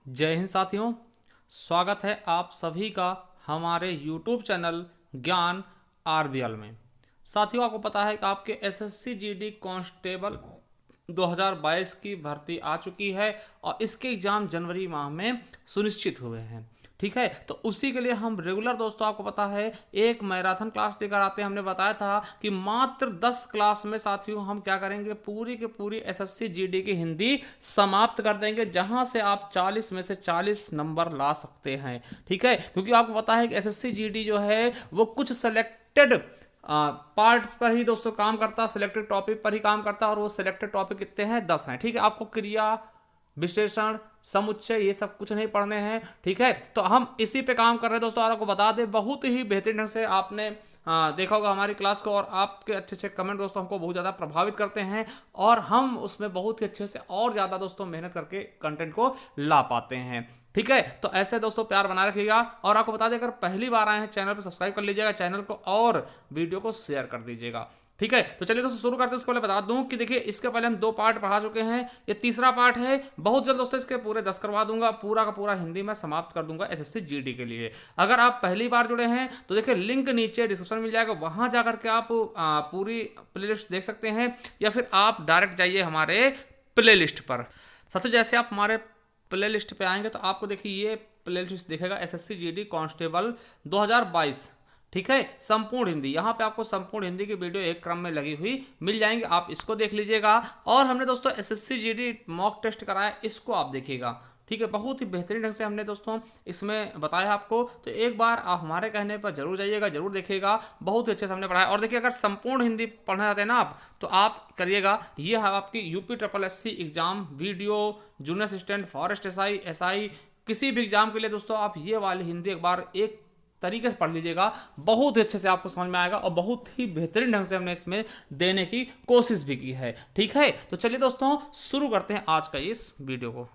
जय हिंद साथियों। स्वागत है आप सभी का हमारे YouTube चैनल ज्ञान आरबीएल में। साथियों, आपको पता है कि आपके एसएससी जीडी कांस्टेबल 2022 की भर्ती आ चुकी है और इसके एग्जाम जनवरी माह में सुनिश्चित हुए हैं। ठीक है, तो उसी के लिए हम रेगुलर दोस्तों आपको पता है एक मैराथन क्लास लेकर आते हैं। हमने बताया था कि मात्र 10 क्लास में साथियों हम क्या करेंगे, पूरी की पूरी एसएससी जीडी की हिंदी समाप्त कर देंगे, जहां से आप 40 में से 40 नंबर ला सकते हैं। ठीक है, क्योंकि आपको पता है कि एसएससी जीडी जो है वो कुछ सेलेक्टेड पार्ट्स पर ही दोस्तों काम करता है, सिलेक्टेड टॉपिक पर ही काम करता है, और वो सिलेक्टेड टॉपिक कितने हैं, 10 हैं। ठीक है, आपको क्रिया, विशेषण, समुच्चय ये सब कुछ नहीं पढ़ने हैं। ठीक है, तो हम इसी पे काम कर रहे हैं दोस्तों। और आपको बता दें, बहुत ही बेहतरीन ढंग से आपने देखा होगा हमारी क्लास को, और आपके अच्छे अच्छे कमेंट दोस्तों हमको बहुत ज़्यादा प्रभावित करते हैं, और हम उसमें बहुत ही अच्छे से और ज़्यादा दोस्तों मेहनत करके कंटेंट को ला पाते हैं। ठीक है, तो ऐसे दोस्तों प्यार बना रखिएगा। और आपको बता दें, अगर पहली बार आए हैं चैनल पर सब्सक्राइब कर लीजिएगा चैनल को, और वीडियो को शेयर कर दीजिएगा। ठीक है, तो चलिए दोस्तों शुरू करते हैं। उसके पहले बता दूं कि देखिए, इसके पहले हम 2 पार्ट पढ़ा चुके हैं, ये तीसरा पार्ट है। बहुत जल्द दोस्तों इसके पूरे 10 करवा दूंगा, पूरा का पूरा हिंदी में समाप्त कर दूंगा एसएससी जीडी के लिए। अगर आप पहली बार जुड़े हैं तो देखिए लिंक नीचे डिस्क्रिप्शन मिल जाएगा, वहां जाकर के आप पूरी प्लेलिस्ट देख सकते हैं, या फिर आप डायरेक्ट जाइए हमारे प्लेलिस्ट पर। साथियों, जैसे आप हमारे प्लेलिस्ट पे आएंगे तो आपको देखिए ये प्लेलिस्ट दिखेगा, एसएससी जीडी कांस्टेबल 2022। ठीक है, संपूर्ण हिंदी, यहाँ पे आपको संपूर्ण हिंदी की वीडियो एक क्रम में लगी हुई मिल जाएंगे, आप इसको देख लीजिएगा। और हमने दोस्तों एसएससी जीडी मॉक टेस्ट कराया, इसको आप देखिएगा। ठीक है, बहुत ही बेहतरीन ढंग से हमने दोस्तों इसमें बताया आपको, तो एक बार आप हमारे कहने पर जरूर जाइएगा, जरूर देखिएगा, बहुत ही अच्छे से हमने पढ़ाया। और देखिए, अगर संपूर्ण हिंदी पढ़ना चाहते हैं ना आप, तो आप करिएगा, ये है आपकी UP triple SC exam video, junior assistant, forest SI, SI, किसी भी एग्जाम के लिए दोस्तों आप ये वाली हिंदी एक बार एक तरीके से पढ़ लीजिएगा, बहुत ही अच्छे से आपको समझ में आएगा, और बहुत ही बेहतरीन ढंग से हमने इसमें देने की कोशिश भी की है। ठीक है, तो चलिए दोस्तों शुरू करते हैं आज का इस वीडियो को।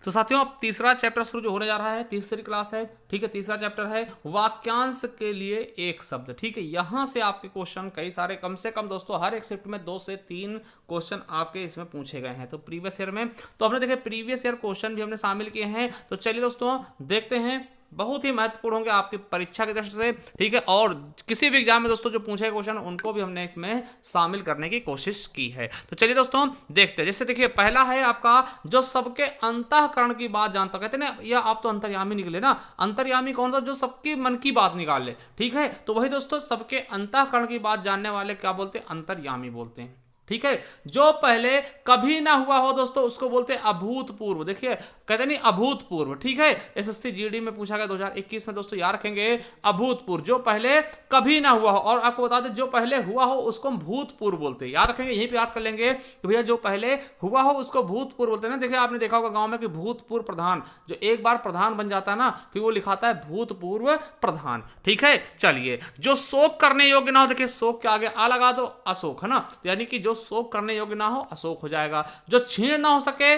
तो साथियों, अब तीसरा चैप्टर शुरू जो होने जा रहा है, तीसरी क्लास है। ठीक है, तीसरा चैप्टर है वाक्यांश के लिए एक शब्द। ठीक है, यहां से आपके क्वेश्चन कई सारे, कम से कम दोस्तों हर एक शिफ्ट में 2 से 3 क्वेश्चन आपके इसमें पूछे गए हैं। तो प्रीवियस ईयर में तो हमने देखे प्रीवियस ईयर क्वेश्चन भी हमने शामिल किए हैं। तो चलिए दोस्तों देखते हैं, बहुत ही महत्वपूर्ण होंगे आपकी परीक्षा की दृष्टि से। ठीक है, और किसी भी एग्जाम में दोस्तों जो पूछे क्वेश्चन उनको भी हमने इसमें शामिल करने की कोशिश की है। तो चलिए दोस्तों देखते हैं। जैसे देखिए, पहला है आपका, जो सबके अंतःकरण की बात जानता, कहते हैं ना, या आप तो अंतर्यामी निकले ना, अंतर्यामी कौन था, जो सबके मन की बात निकाल ले। ठीक है, तो वही दोस्तों सबके अंतःकरण की बात जानने वाले क्या बोलते हैं, अंतर्यामी बोलते हैं। ठीक है, जो पहले कभी ना हुआ हो दोस्तों उसको बोलते हैं अभूतपूर्व। देखिए, कहते नहीं अभूतपूर्व। ठीक है, एसएससी जीडी में पूछा गया 2021 में दोस्तों, याद रखेंगे, अभूतपूर्व, जो पहले कभी ना हुआ हो। और आपको बता दें, जो पहले हुआ हो उसको हम भूतपूर्व बोलते हैं, याद रखेंगे, यहीं पे याद कर लेंगे कि भैया जो पहले हुआ हो उसको भूतपूर्व बोलते हैं ना। देखिए, आपने देखा होगा गांव में कि भूतपूर्व प्रधान, जो एक बार प्रधान बन जाता है ना, फिर वो लिखाता है भूतपूर्व प्रधान। ठीक है, चलिए, जो शोक करने योग्य ना हो, देखिए शोक के आगे आ लगा दो, अशोक, है ना, तो यानी कि जो शोक करने योग्य ना हो अशोक हो जाएगा। जो छीण ना हो सके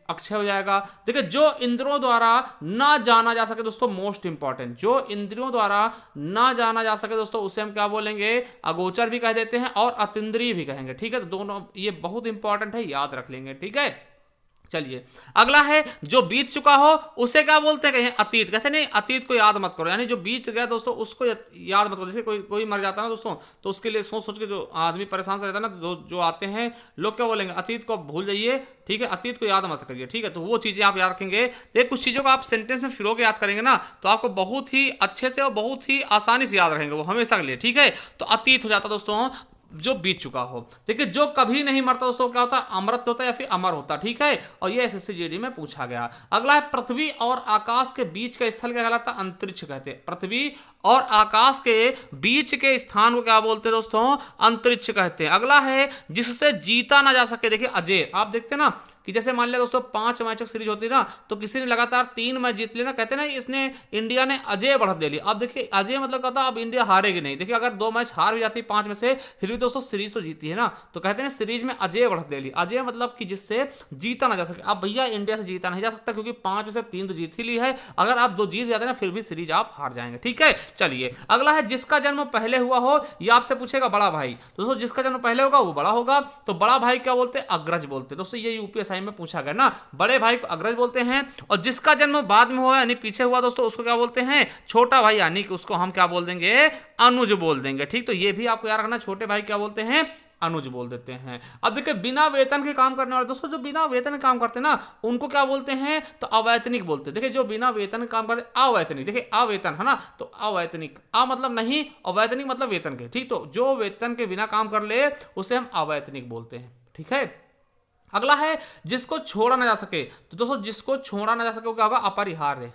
अक्षय हो जाएगा। देखिए, जो इंद्रियों द्वारा ना जाना जा सके दोस्तों, मोस्ट इंपॉर्टेंट, जो इंद्रियों द्वारा ना जाना जा सके दोस्तों उसे हम क्या बोलेंगे, अगोचर भी कह देते हैं और अतीन्द्रिय भी कहेंगे। ठीक है, तो दोनों ये बहुत इंपॉर्टेंट है, याद रख लेंगे। ठीक है, चलिए अगला है, जो बीत चुका हो उसे क्या बोलते हैं, कहें अतीत। कहते नहीं, अतीत को याद मत करो, यानी जो बीत गया दोस्तों उसको याद मत करो। जैसे कोई मर जाता है ना दोस्तों, तो उसके लिए सोच सोच के जो आदमी परेशान से रहता है ना, जो आते हैं लोग क्या बोलेंगे, अतीत को भूल जाइए। ठीक है, अतीत को याद मत करिए। ठीक है, तो वो चीजें आप याद रखेंगे। तो कुछ चीजों को आप सेंटेंस में फिरो के याद करेंगे ना, तो आपको बहुत ही अच्छे से और बहुत ही आसानी से याद रखेंगे वो हमेशा के लिए। ठीक है, तो अतीत हो जाता दोस्तों जो बीत चुका हो। देखिए, जो कभी नहीं मरता दोस्तों क्या होता है, अमृत होता है या फिर अमर होता। ठीक है, और ये एसएससी जीडी में पूछा गया। अगला है, पृथ्वी और आकाश के बीच का स्थल क्या कहलाता है, अंतरिक्ष कहते हैं। पृथ्वी और आकाश के बीच के स्थान को क्या बोलते हैं दोस्तों, अंतरिक्ष कहते हैं। अगला है, जिससे जीता ना जा सके। देखिए, अजय, आप देखते हैं ना कि जैसे मान लिया दोस्तों 5 मैचों की सीरीज होती है ना, तो किसी ने लगातार 3 मैच जीत लिया ना, कहते हैं ना इसने, इंडिया ने अजय बढ़त दे ली। अब देखिए, अजय मतलब कहता है अब इंडिया हारेगी नहीं। देखिए, अगर 2 मैच हार भी जाती है 5 में से, फिर भी दोस्तों सीरीज तो जीती है ना, तो कहते हैं सीरीज में अजय बढ़त दे ली। अजय मतलब कि जिससे जीता ना जा सके। अब भैया इंडिया से जीता नहीं जा सकता, क्योंकि 5 में से 3 तो जीत ही ली है। अगर आप 2 जीत जाते हैं ना, फिर भी सीरीज आप हार जाएंगे। ठीक है, चलिए अगला है, जिसका जन्म पहले हुआ हो, यह आपसे पूछेगा बड़ा भाई। दोस्तों जिसका जन्म पहले होगा वो बड़ा होगा, तो बड़ा भाई क्या बोलते हैं, अग्रज बोलते हैं। दोस्तों ये यूपीएससी टाइम में पूछा गया ना। बड़े भाई को अग्रज बोलते हैं, और जिसका जन्म बाद में हुआ यानी पीछे हुआ दोस्तों उसको क्या बोलते हैं, छोटा भाई, यानी कि उसको हम क्या बोल देंगे, अनुज बोल देंगे। ठीक, तो ये भी आपको याद रखना, छोटे भाई क्या बोलते हैं, अनुज बोल देते हैं। अब देखिए बिना वेतन के काम करने वाले दोस्तों, जो बिना वेतन के काम करते हैं ना, उनको क्या बोलते हैं, तो अवैतनिक बोलते हैं। देखिए जो बिना वेतन के काम करते अवैतनिक, देखिए अवेतन है ना, तो अवैतनिक, अ मतलब नहीं, अवैतनिक मतलब वेतन के। ठीक, तो जो वेतन के बिना काम कर ले उसे हम अवैतनिक बोलते हैं। ठीक है, अगला है जिसको छोड़ा ना जा सके, तो दोस्तों जिसको छोड़ा ना जा सके वो क्या होगा, अपरिहार्य।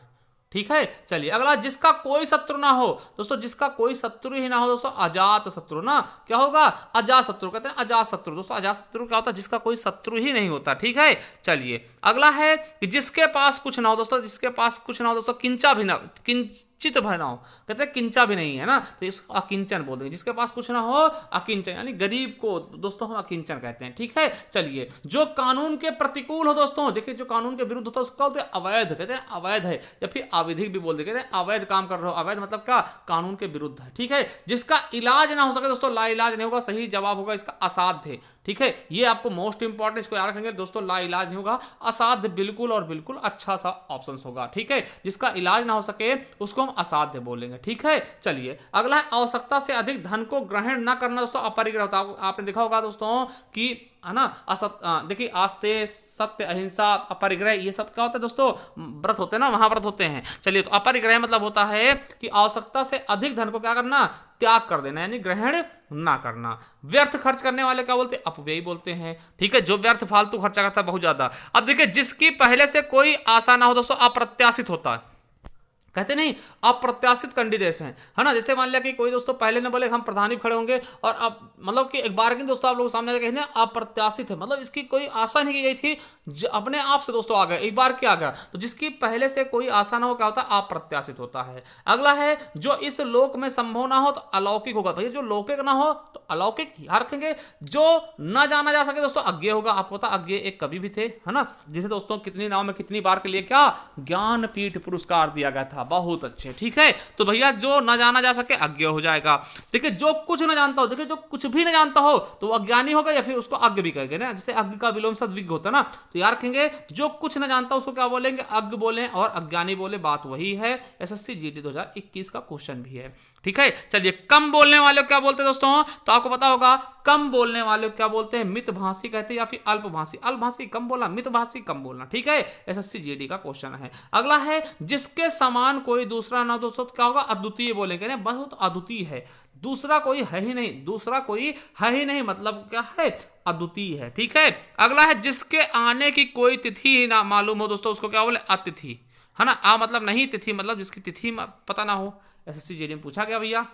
ठीक है, चलिए अगला, जिसका कोई शत्रु ना हो, दोस्तों जिसका कोई शत्रु ही ना हो दोस्तों, अजात शत्रु ना, क्या होगा, अजात शत्रु कहते हैं, अजात शत्रु। दोस्तों अजात शत्रु क्या होता है, जिसका कोई शत्रु ही नहीं होता। ठीक है, चलिए अगला है कि जिसके पास कुछ ना हो दोस्तों, जिसके पास कुछ ना हो दोस्तों, किंचा भी ना, किंचित भी ना हो, कहते हैं किंचा भी नहीं है ना, तो इसको अकिंचन बोल देंगे। जिसके पास कुछ ना हो अकिंचन, यानी गरीब को दोस्तों हम अकिंचन कहते हैं। ठीक है, चलिए जो कानून के प्रतिकूल हो दोस्तों, देखिए जो कानून के विरुद्ध होता है उसको बोलते हैं अवैध, कहते हैं अवैध है, या फिर अविधिक भी बोल देते हैं, अवैध काम कर रहे हो, अवैध मतलब क्या, कानून के विरुद्ध है। ठीक है, जिसका इलाज ना हो सके दोस्तों, लाइलाज नहीं होगा, सही जवाब होगा इसका असाध्य। ठीक है, ये आपको मोस्ट इंपॉर्टेंट, इसको याद रखेंगे दोस्तों, ला इलाज नहीं होगा, असाध्य बिल्कुल और बिल्कुल अच्छा सा ऑप्शन होगा। ठीक है, जिसका इलाज ना हो सके उसको हम असाध्य बोलेंगे। ठीक है, चलिए अगला है आवश्यकता से अधिक धन को ग्रहण न करना दोस्तों, अपरिग्रह होता है। आपने देखा होगा दोस्तों कि है ना, देखिए आस्ते, सत्य, अहिंसा, अपरिग्रह, ये सब क्या होता है दोस्तों, व्रत होते हैं ना, महाव्रत होते हैं। चलिए तो अपरिग्रह मतलब होता है कि आवश्यकता से अधिक धन को क्या करना, त्याग कर देना, यानी ग्रहण ना करना। व्यर्थ खर्च करने वाले क्या बोलते हैं, अपव्ययी बोलते हैं। ठीक है, जो व्यर्थ फालतू खर्चा करता है बहुत ज्यादा। अब देखिए जिसकी पहले से कोई आशा ना हो दोस्तों, अप्रत्याशित होता है, कहते नहीं अप्रत्याशित कैंडिडेट्स हैं, है ना। जैसे मान लिया कि कोई दोस्तों पहले ने बोले हम प्रधानी खड़े होंगे, और अब मतलब कि एक बार की दोस्तों आप लोग सामने कहे अप्रत्याशित है, मतलब इसकी कोई आशा नहीं की गई थी, अपने आप से दोस्तों आ गया, एक बार क्या आ गया। तो जिसकी पहले से कोई आशा ना हो क्या होता है, अप्रत्याशित होता है। अगला है जो इस लोक में संभव ना हो तो अलौकिक होगा। भैया जो लौकिक ना हो तो अलौकिक याद रखेंगे। जो न जाना जा सके दोस्तों, अज्ञेय होगा। आपको पता अज्ञेय एक कवि भी थे, है ना, जिसे दोस्तों कितनी नाव में कितनी बार के लिए क्या ज्ञानपीठ पुरस्कार दिया गया था, बहुत अच्छे। ठीक है, तो भैया जो न जाना जा सके अज्ञेय हो जाएगा। देखिए जो कुछ न जानता हो, देखिए जो कुछ भी न जानता हो तो वो अज्ञानी होगा, या फिर उसको अज्ञ भी कहेंगे ना, जैसे अज्ञ का विलोम शब्द विज्ञ होता है ना। तो याद रखेंगे जो कुछ न जानता उसको क्या बोलेंगे, अज्ञ बोले, और अज्ञानी बोले, बात वही है। एसएससी जीडी 2021 का क्वेश्चन भी है। ठीक है, चलिए कम बोलने वाले को क्या बोलते हैं दोस्तों, तो आपको पता होगा कम बोलने वाले को क्या बोलते हैं, मितभाषी कहते हैं, या फिर अल्पभाषी। अल्पभाषी कम बोलना, मितभाषी कम बोलना। ठीक है, एसएससी जीडी का क्वेश्चन है। अगला है जिसके समान कोई दूसरा ना दोस्तों, क्या होगा, अद्वितीय बोलेंगे ना, बहुत अद्वितीय है, दूसरा कोई है ही नहीं, दूसरा कोई है ही नहीं, मतलब क्या है, अद्वितीय है। ठीक है, अगला है जिसके आने की कोई तिथि ही ना मालूम हो दोस्तों, उसको क्या बोले, अतिथि, है ना। आ मतलब नहीं, तिथि मतलब जिसकी तिथि पता ना हो, एसएससी जीडी में पूछा गया भैया।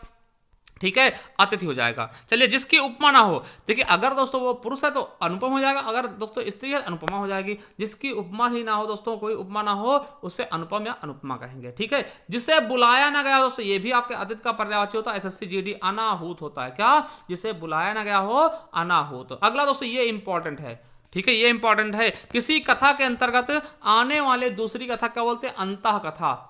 ठीक है, अतिथि हो जाएगा। चलिए जिसकी उपमा ना हो, देखिए अगर दोस्तों वो पुरुष है तो अनुपम हो जाएगा, अगर दोस्तों स्त्री है अनुपमा हो जाएगी। जिसकी उपमा ही ना हो दोस्तों, कोई उपमा ना हो, उसे अनुपम या अनुपमा कहेंगे। ठीक है, जिसे बुलाया ना गया दोस्तों, ये भी आपके अतिथि का पर्यायवाची होता है, एसएससी जीडी अनाहूत होता है। क्या, जिसे बुलाया ना गया हो, अनाहूत। अगला दोस्तों ये इंपॉर्टेंट है। ठीक है, ये इंपॉर्टेंट है, किसी कथा के अंतर्गत आने वाले दूसरी कथा क्या बोलते हैं, अंतः कथा।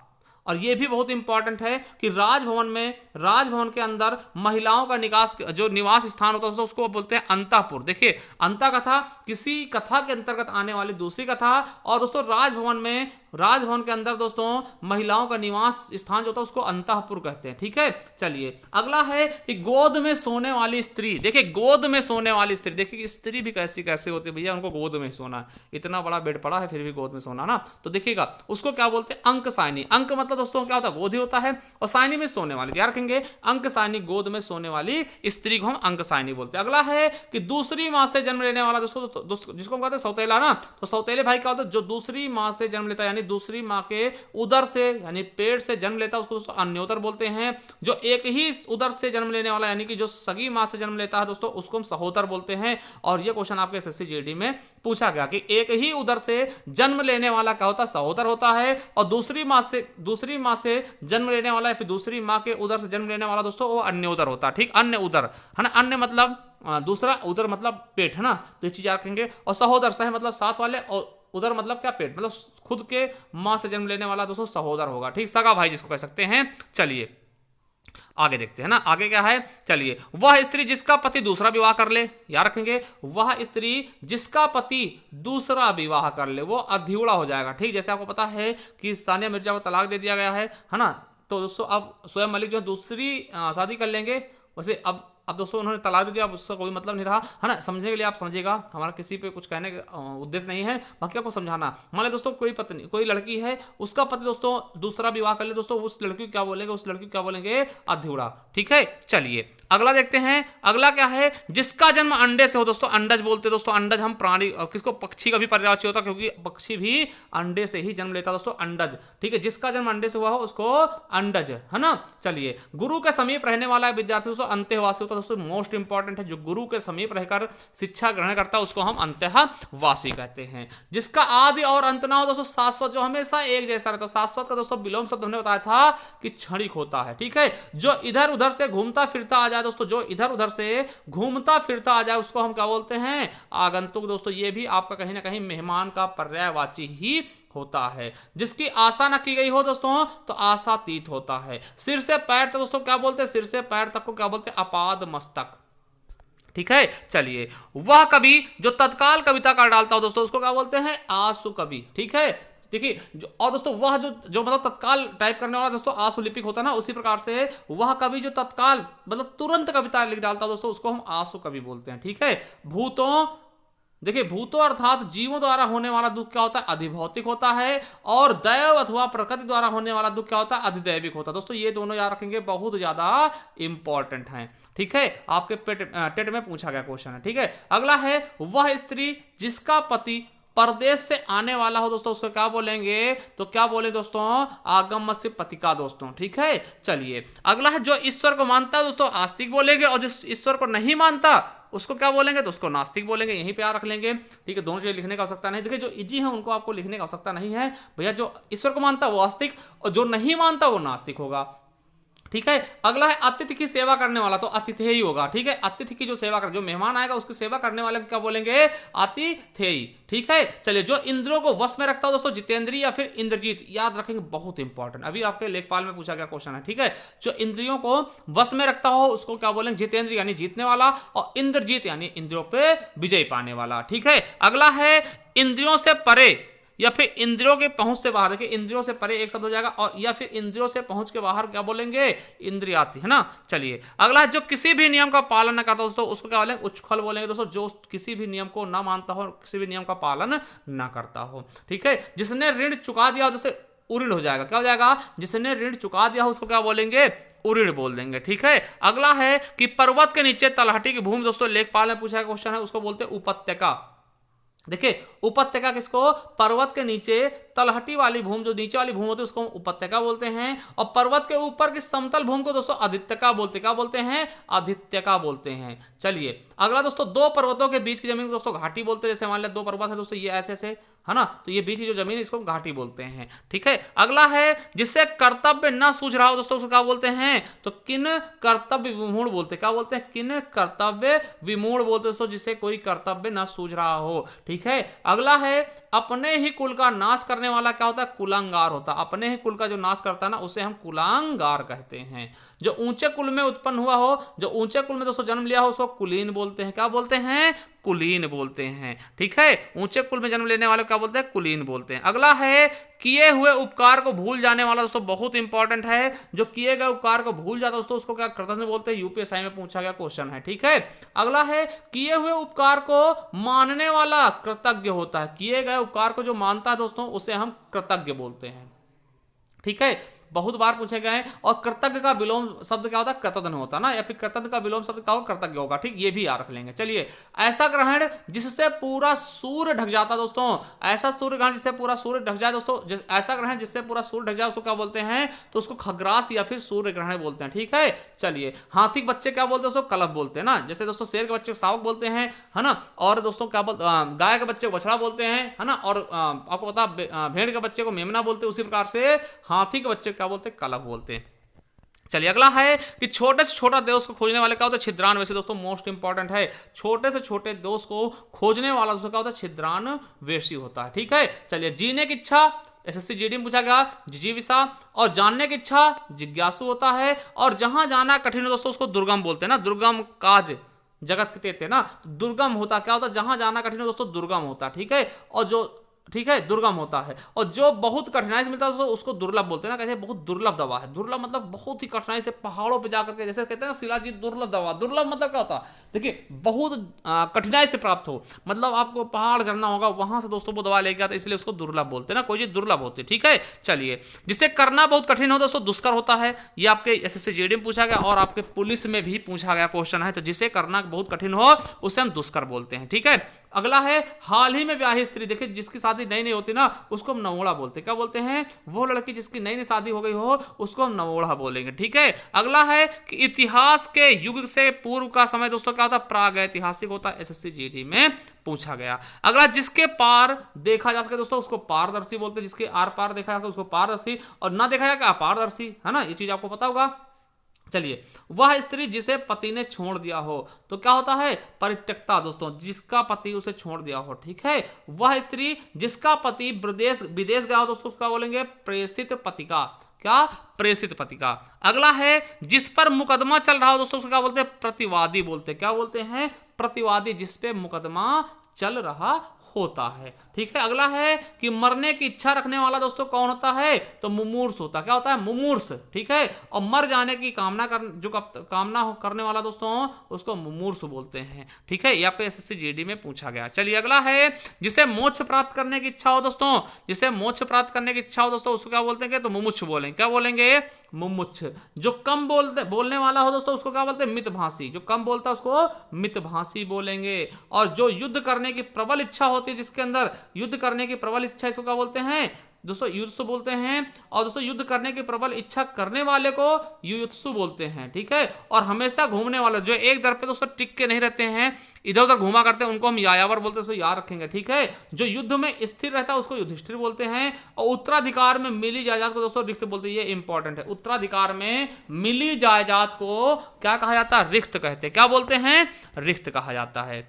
और यह भी बहुत इंपॉर्टेंट है कि राजभवन के अंदर महिलाओं का जो निवास स्थान होता है उसको बोलते हैं अंतःपुर। देखिए अंतः कथा किसी कथा के अंतर्गत आने वाली दूसरी कथा, और दोस्तों राजभवन के अंदर दोस्तों महिलाओं का निवास स्थान जो होता है उसको अंतःपुर कहते हैं। ठीक है, चलिए अगला है कि गोद में सोने वाली स्त्री। देखिए गोद में सोने वाली स्त्री, देखिए स्त्री भी कैसे होती है भैया, उनको गोद में सोना, इतना बड़ा बेड पड़ा है फिर भी गोद में सोना ना, तो देखिएगा उसको क्या बोलते हैं, अंक साइनी। अंक मतलब दोस्तों क्या होता है, गोद ही होता है, और साइनी में सोने वाली, याद रखेंगे अंक साइनी, गोद में सोने वाली स्त्री को हम अंक साइनी बोलते हैं। अगला है कि दूसरी मां से जन्म लेने वाला दोस्तों जिसको हम कहते हैं सौतेला ना, तो सौतेले भाई क्या होता है, जो दूसरी मां से जन्म लेता है, यानी दूसरी मां के उदर से यानी पेट से जन्म लेता है, उसको दोस्तों अन्योदर बोलते हैं। जो एक ही उदर से जन्म लेने वाला यानी कि जो सगी मां से जन्म लेता है दोस्तों, उसको हम सहोदर बोलते हैं। और यह क्वेश्चन आपके एसएससी जीडी में पूछा गया कि एक ही उदर से जन्म लेने वाला क्या होता है, सहोदर होता है, और दूसरी मां से जन्म लेने वाला, फिर दूसरी मां के उदर से जन्म लेने वाला दोस्तों वो अन्योदर होता है। ठीक, अन्य उदर है ना, अन्य मतलब दूसरा, उदर मतलब पेट, है ना, तो ये चीज याद रखेंगे। और सहोदर सह मतलब साथ वाले, और उदर मतलब क्या, पेट, मतलब खुद के मां से जन्म लेने वाला दोस्तों सहोदर होगा। ठीक, सगा भाई जिसको कह सकते हैं। चलिए आगे देखते हैं ना, आगे क्या है, चलिए। वह स्त्री जिसका पति दूसरा विवाह कर ले, याद रखेंगे, वह स्त्री जिसका पति दूसरा विवाह कर ले वो अधिउड़ा हो जाएगा। ठीक, जैसे आपको पता है कि सानिया मिर्जा को तलाक दे दिया गया है ना, तो दोस्तों अब शोएब मलिक जो है दूसरी शादी कर लेंगे। वैसे अब दोस्तों उन्होंने तलाक दे दिया, अब उसका कोई मतलब नहीं रहा, है ना। समझने के लिए आप समझिएगा, हमारा किसी पे कुछ कहने का उद्देश्य नहीं है, बाकी आपको समझाना। मान लो दोस्तों कोई पत्नी, कोई लड़की है, उसका पति दोस्तों दूसरा विवाह कर ले, दोस्तों उस लड़की को क्या बोलेंगे, उस लड़की को क्या बोलेंगे, अधिउड़ा। ठीक है, चलिए अगला देखते हैं। अगला क्या है, जिसका जन्म अंडे से हो, दोस्तों अंडज बोलते हैं। दोस्तों अंडज हम प्राणी, किसको, पक्षी का भी पर्यायवाची होता है, क्योंकि पक्षी भी अंडे से ही जन्म लेता है दोस्तों, अंडज। ठीक है, जिसका जन्म अंडे से हुआ हो उसको अंडज, है ना। चलिए, गुरु के समीप रहने वाला विद्यार्थी दोस्तों अंत्यवासी होता है। दोस्तों मोस्ट इंपॉर्टेंट है, जो गुरु के समीप रहकर शिक्षा ग्रहण करता है उसको हम अंत्यवासी कहते हैं। जिसका आदि और अंत ना हो दोस्तों, शाश्वत, जो हमेशा एक जैसा रहता है। शाश्वत का दोस्तों विलोम शब्द हमने बताया था कि क्षणिक होता है। ठीक है, जो इधर उधर से घूमता फिरता आ जाए दोस्तों, जो इधर उधर से घूमता फिरता आ जाए उसको हम क्या बोलते हैं, आगंतुक। दोस्तों ये भी आपका कहीं ना कहीं मेहमान का पर्यायवाची ही होता है। जिसकी आशा न की गई हो दोस्तों तो आशातीत होता है। सिर से पैर तक दोस्तों क्या बोलते हैं, सिर से पैर तक को क्या बोलते हैं, अपाद मस्तक। ठीक है, चलिए। वह कवि जो तत्काल कविता कर डालता हो दोस्तों उसको क्या बोलते हैं, आशु कवि। ठीक है, देखिए और दोस्तों वह जो मतलब तत्काल टाइप करने वाला दोस्तों आशुलिपिक होता है ना, उसी प्रकार से वह कवि जो तत्काल मतलब तुरंत कविता लिख डालता है दोस्तों उसको हम आशु कवि बोलते हैं। ठीक है, भूतों, देखिए भूतों अर्थात जीवों द्वारा होने वाला दुख क्या होता है, अधिभौतिक होता है। और दैव अथवा प्रकृति द्वारा होने वाला दुख क्या होता है, अधिदैविक होता है। दोस्तों ये दोनों याद रखेंगे, बहुत ज्यादा इंपॉर्टेंट हैं। ठीक है, आपके टेट में पूछा गया क्वेश्चन है। ठीक है, अगला है, वह स्त्री जिसका पति परदेश से आने वाला हो दोस्तों उसको क्या बोलेंगे, तो क्या बोले दोस्तों, आगम से पतिका दोस्तों। ठीक है, चलिए अगला है, जो ईश्वर को मानता है दोस्तों आस्तिक बोलेंगे, और जिस ईश्वर को नहीं मानता उसको क्या बोलेंगे, तो उसको नास्तिक बोलेंगे। यहीं पे याद रख लेंगे। ठीक है, दोनों चीजें लिखने का आवश्यकता नहीं। देखिए जो इजी है उनको आपको लिखने का आवश्यकता नहीं है भैया। जो ईश्वर को मानता है वो आस्तिक, और जो नहीं मानता वो नास्तिक होगा। ठीक है, अगला है अतिथि की सेवा करने वाला, तो अतिथेयी होगा। ठीक है, अतिथि की जो सेवा कर, जो मेहमान आएगा उसकी सेवा करने वाले को क्या बोलेंगे, अतिथेयी। ठीक है, चलिए जो इंद्रियों को वश में रखता हो दोस्तों जितेंद्रिय या फिर इंद्रजीत, याद रखेंगे, बहुत इंपॉर्टेंट, अभी आपके लेखपाल में पूछा गया क्वेश्चन है। ठीक है, जो इंद्रियों को वश में रखता हो उसको क्या बोलेंगे, जितेंद्रिय यानी जीतने वाला, और इंद्रजीत यानी इंद्रियों पे विजय पाने वाला। ठीक है, अगला है इंद्रियों से परे या फिर इंद्रियों के पहुंच से बाहर। देखिए इंद्रियों से परे एक शब्द हो जाएगा, और या फिर इंद्रियों से पहुंच के बाहर क्या बोलेंगे, इंद्रियाती, है ना। चलिए अगला जो किसी भी नियम का पालन न करता दोस्तों उसको क्या बोलेंगे, उच्छृंखल बोलेंगे दोस्तों। जो किसी भी नियम को ना मानता हो, किसी भी नियम का पालन ना करता हो। ठीक है, जिसने ऋण चुका दिया हो जैसे उऋण हो जाएगा, क्या हो जाएगा, जिसने ऋण चुका दिया हो उसको क्या बोलेंगे, उऋण बोल देंगे। ठीक है, अगला है कि पर्वत के नीचे तलहटी की भूमि, दोस्तों लेखपाल में पूछा गया क्वेश्चन है, उसको बोलते हैं उपत्यका। देखिए उपत्यका किसको, पर्वत के नीचे तलहटी वाली भूमि, जो नीचे वाली भूमि होती है उसको उपत्यका बोलते हैं। और पर्वत के ऊपर की समतल भूमि को दोस्तों आदित्यका बोलते, क्या बोलते हैं, आदित्यका बोलते हैं। चलिए अगला दोस्तों, दो पर्वतों के बीच की जमीन को दोस्तों घाटी बोलते हैं। जैसे मान लिया दो पर्वत है दोस्तों, ये ऐसे से है ना, तो ये बीच की जो जमीन है इसको घाटी बोलते हैं। ठीक है, अगला है जिससे कर्तव्य न सूझ रहा हो दोस्तों उसको क्या बोलते हैं, तो किन कर्तव्य विमूढ़ बोलते, क्या बोलते हैं, किन कर्तव्य विमूढ़ बोलते दोस्तों, जिससे कोई कर्तव्य न सूझ रहा हो। ठीक है, अगला है अपने ही कुल का नाश करने वाला क्या होता है, कुलांगार होता है। अपने ही कुल का जो नाश करता है ना उसे हम कुलांगार कहते हैं। जो ऊंचे कुल में उत्पन्न हुआ हो, जो ऊंचे कुल में दोस्तों जन्म लिया हो उसको कुलीन बोलते हैं, क्या बोलते हैं, कुलीन बोलते हैं। ठीक है, ऊंचे कुल में जन्म लेने वाले क्या बोलते हैं, कुलीन बोलते हैं। अगला है किए हुए उपकार को भूल जाने वाला, दोस्तों बहुत इंपॉर्टेंट है। जो किए गए उपकार को भूल जाता दोस्तों उसको क्या कृतज्ञ बोलते हैं, यूपीएसआई में पूछा गया क्वेश्चन है। ठीक है, अगला है किए हुए उपकार को मानने वाला कृतज्ञ होता है। किए गए उपकार को जो मानता है दोस्तों उसे हम कृतज्ञ बोलते हैं। ठीक है, बहुत बार पूछे गए हैं। और कृतज्ञ का विलोम शब्द क्या होता है, कृतज्ञ होता है ना, या फिर कृतज्ञ का विलोम शब्द क्या होगा, कृतज्ञ होगा। ठीक, ये भी याद रख लेंगे। चलिए, ऐसा ग्रहण जिससे पूरा सूर्य ढक जाता दोस्तों, ऐसा सूर्य ग्रहण जिससे पूरा सूर्य ढक जाए दोस्तों, ऐसा ग्रहण जिससे पूरा सूर्य ढक जाए उसको क्या बोलते हैं, तो उसको खग्रास या फिर सूर्य ग्रहण बोलते हैं। ठीक है, चलिए हाथी के बच्चे क्या बोलते हैं दोस्तों, कलप बोलते हैं ना। जैसे दोस्तों शेर के बच्चे को शावक बोलते हैं, है ना। और दोस्तों क्या बोलते, गाय के बच्चे को बछड़ा बोलते हैं, है ना। और आपको पता भेड़ के बच्चे को मेमना बोलते हैं, उसी प्रकार से हाथी के बच्चे को क्या बोलते हैं, कलप बोलते हैं। चलिए अगला है कि छोटे से छोटा दोस्त को खोजने वाले क्या होता है, छिद्रान। वैसे दोस्तों मोस्ट इंपॉर्टेंट है, छोटे से छोटे दोस्त को खोजने वाला दोस्तों क्या होता है, छिद्रान वेशी होता है। ठीक है, चलिए जीने की इच्छा एसएससी जीडी में पूछा गया जिजीविषा, और जानने की इच्छा जिज्ञासु होता है, और जहां जाना कठिन हो दोस्तों उसको दुर्गम बोलते हैं ना, दुर्गम काज जगत के तेते ना, दुर्गम होता क्या होता, जहां जाना कठिन हो दोस्तों दुर्गम होता, ठीक है, और जो ठीक है दुर्गम होता है, और जो बहुत कठिनाई से मिलता है दोस्तों उसको दुर्लभ बोलते हैं ना, कहते हैं बहुत दुर्लभ दवा है, दुर्लभ मतलब बहुत ही कठिनाई से पहाड़ों पे जाकर के, जैसे कहते हैं ना शिलाजीत दुर्लभ दवा, दुर्लभ मतलब क्या होता है, देखिए बहुत कठिनाई से प्राप्त हो, मतलब आपको पहाड़ चढ़ना होगा वहां से दोस्तों वो दवा लेके आता, इसलिए उसको दुर्लभ बोलते हैं ना, कोई चीज दुर्लभ होती है, ठीक है। चलिए, जिसे करना बहुत कठिन हो दोस्तों दुष्कर होता है, ये आपके एसएससी जीडी में पूछा गया और आपके पुलिस में भी पूछा गया क्वेश्चन है, तो जिसे करना बहुत कठिन हो उसे हम दुष्कर बोलते हैं, ठीक है। अगला है हाल ही में ब्याही स्त्री, देखिए जिसकी शादी नई नहीं होती ना उसको हम नवोढ़ा बोलते हैं, क्या बोलते हैं, वो लड़की जिसकी नई नई शादी हो गई हो उसको हम नवोढ़ा बोलेंगे, ठीक है। अगला है कि इतिहास के युग से पूर्व का समय दोस्तों क्या होता है, प्रागैतिहासिक होता है, एसएससी जीडी में पूछा गया। अगला जिसके पार देखा जा सके दोस्तों उसको पारदर्शी बोलते हैं, जिसके आर पार देखा जा सके उसको पारदर्शी, और ना देखा जाए अपारदर्शी, है ना, ये चीज आपको पता होगा। चलिए, वह स्त्री जिसे पति ने छोड़ दिया हो, तो क्या होता है, परित्यक्ता दोस्तों, जिसका पति उसे छोड़ दिया हो, ठीक है। वह स्त्री जिसका पति विदेश गया हो दोस्तों उसका बोलेंगे प्रेषित पतिका, क्या, प्रेषित पतिका। अगला है जिस पर मुकदमा चल रहा हो दोस्तों उसको क्या बोलते हैं, प्रतिवादी बोलते हैं, क्या बोलते हैं, प्रतिवादी, जिस पे मुकदमा चल रहा होता है, ठीक है। अगला है कि मरने की इच्छा रखने वाला दोस्तों कौन होता है, तो मुमूर्ष होता है, क्या होता है, मुमूर्ष, ठीक है। और मर जाने की कामना करने वाला दोस्तों उसको मुमूर्ष बोलते हैं, ठीक है। ये आपके एसएससी जीडी में पूछा गया। चलिए, अगला है जिसे मोक्ष प्राप्त करने की इच्छा हो दोस्तों, जिसे मोक्ष प्राप्त करने की इच्छा हो दोस्तों उसको क्या बोलते हैं, तो मुमुक्ष बोलेंगे, क्या बोलेंगे, मुमुक्ष। जो कम बोलने वाला हो दोस्तों उसको क्या बोलते हैं, मितभाषी, जो कम बोलता है उसको मितभाषी बोलेंगे। और जो युद्ध करने की प्रबल इच्छा होती है, जिसके अंदर युद्ध करने की प्रबल इच्छा, इसको क्या बोलते हैं दोस्तों, युयुत्सु बोलते हैं। और दोस्तों युद्ध करने की प्रबल इच्छा करने वाले को युयुत्सु बोलते हैं, ठीक है। और हमेशा घूमने वाले, जो एक दर पे दोस्तों टिक के नहीं रहते हैं, इधर उधर घूमा करते हैं, उनको हम यायावर बोलते हैं, उसको याद रखेंगे, ठीक है। जो युद्ध में स्थिर रहता है उसको युधिष्ठिर बोलते हैं। और उत्तराधिकार में मिली जायदाद को दोस्तों रिक्त बोलते हैं, ये इंपॉर्टेंट है, उत्तराधिकार में मिली जायदाद को क्या कहा जाता है, रिक्त कहते हैं, क्या बोलते हैं, रिक्त कहा जाता है,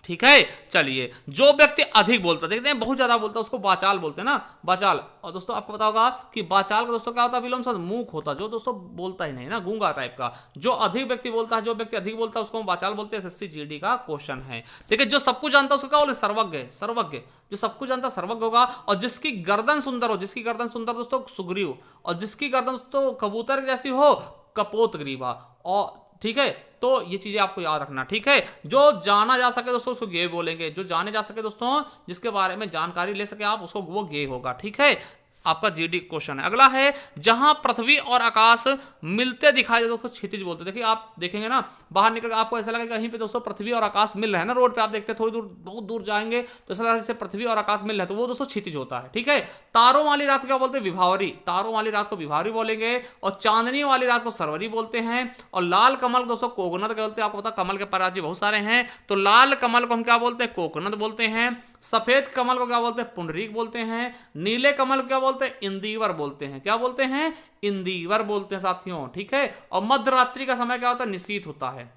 ठीक है। चलिए, जो व्यक्ति अधिक बोलता, देखते हैं बहुत ज्यादा बोलता है उसको वाचाल बोलते हैं ना, वाचाल। और दोस्तों आपको पता होगा कि वाचाल का दोस्तों क्या होता है, विलोम शब्द मूक होता, जो दोस्तों बोलता ही नहीं ना, गूंगा टाइप का। जो अधिक व्यक्ति बोलता है, जो व्यक्ति अधिक बोलता है उसको हम वाचाल बोलते हैं, एसएससी जीडी का क्वेश्चन है। देखिए, जो सब कुछ जानता है उसको क्या बोले, सर्वज्ञ, सर्वज्ञ, जो सब कुछ जानता सर्वज्ञ होगा। और जिसकी गर्दन सुंदर हो, जिसकी गर्दन सुंदर दोस्तों सुग्रीव, और जिसकी गर्दन दोस्तों कबूतर जैसी हो कपोतग्रीवा, और ठीक है। तो ये चीजें आपको याद रखना, ठीक है। जो जाना जा सके दोस्तों उसको गे बोलेंगे, जो जाने जा सके दोस्तों, जिसके बारे में जानकारी ले सके आप उसको, वो गे होगा, ठीक है। आपका जीडी क्वेश्चन है। अगला है जहां पृथ्वी और आकाश मिलते दिखाई दे दोस्तों क्षितिज बोलते हैं। देखिए, आप देखेंगे ना बाहर निकल आपको ऐसा लगेगा कहीं पे दोस्तों पृथ्वी और आकाश मिल रहा है ना, रोड पे आप देखते हैं थोड़ी दूर, बहुत दूर जाएंगे तो ऐसा लगेगा जैसे पृथ्वी और आकाश मिल रहा है, तो वो दोस्तों क्षितिज होता है, ठीक है। तारों वाली रात को क्या बोलते हैं, विभावरी, तारों वाली रात को विभावरी बोलेंगे। और चांदनी वाली रात को सरवरी बोलते हैं। और लाल कमल दोस्तों कोकोनट बोलते हैं। आपको पता कमल के प्रकार बहुत सारे हैं, तो लाल कमल को हम क्या बोलते हैं, कोकोनट बोलते हैं। सफेद कमल को क्या बोलते हैं, पुंडरीक बोलते हैं। नीले कमल को क्या बोलते हैं, इंदिवर बोलते हैं, क्या बोलते हैं, इंदिवर बोलते हैं साथियों, ठीक है। और मध्य रात्रि का समय क्या होता है, निशीत होता है।